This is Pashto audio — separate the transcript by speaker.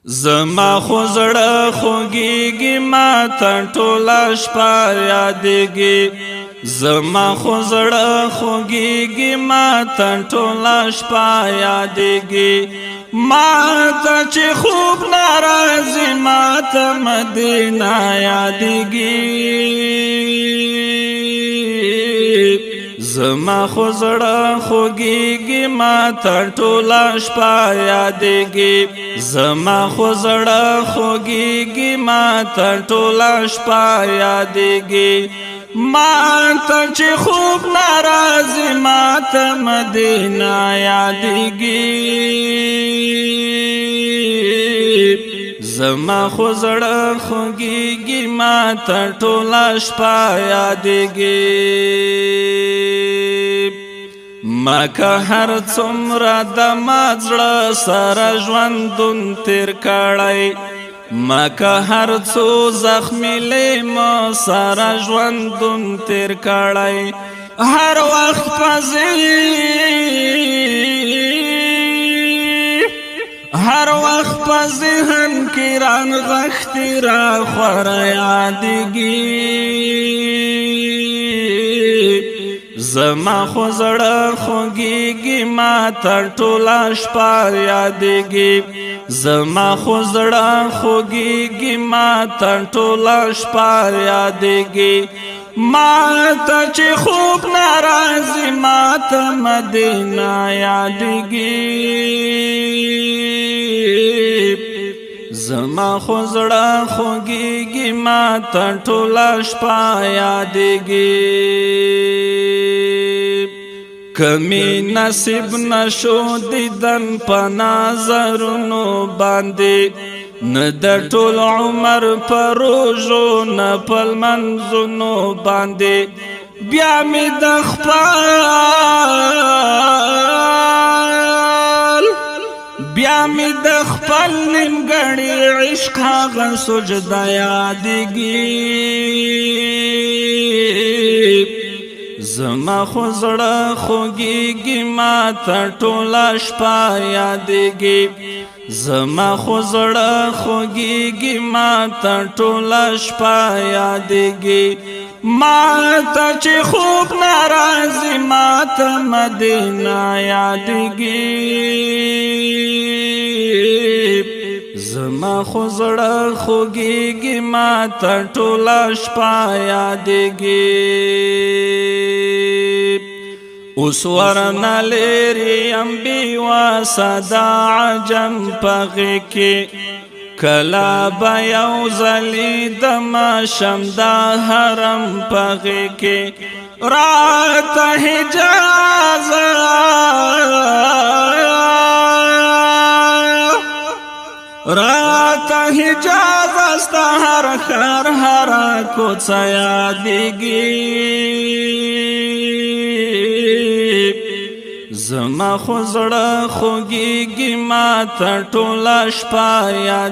Speaker 1: زما خو زړه خوږیږي ما ته ټوله شپه یادېږي زما خو زړه خوږیږي ما ته ټوله شپه یادېږي ما ته چې خوب ناراضي ما ته مدینه یادېږي زما خو زړه خوږیږي ما ته ټوله شپه یادېږي زما خو زړه خوږیږي ما ته ټوله شپه یادېږي ما ته چې خوب ناراضي ما ته مدینه یادېږي زما خو زړه خوږیږي ما ته ټوله شپه یادېږي ما که هر څومره د ما زړه سره ژوندون تیر کړی ما که هر څو زخمیلې ما سره ژوندون تیر کړی هر وخت په ذهن کې رانغښتې راخوره یادېږي زما خو زړه خوږیږي ما ته ټوله شپه یادېږي زما خو زړه خوږیږي ما ته ټوله شپه یادېږي ما ته چې خوب ناراضي ما ته مدینه یادېږي زما خو زړه خوږیږي ما ته ټوله شپه یادېږي کمی نصیب نشو دیدن په نظرونو باندې نه د ټول عمر په روژو نه په لمنځونو باندې بیا مې د خپل نیمګړي عشق هغه سجده یادېږي زما خو زړه خوږیږي ما ته ټوله شپه یادېږي زما خو زړه خوږیږي ما ته ټوله شپه یادېږي ما ته چې خوب ناراضي ما ته مدینه یادېږي زما خو زړه خوږیږي ما ته ټوله شپه یادېږي اوس ورنه لرې یم بېواسه دا عجم په غېږ کې کله به یو ځلې دمه شم دا حرم په غېږ کې راته حجازه ستا هر ښار هره کوڅه یادېږي زما خو زړه خوږیږي ما ته ټوله شپه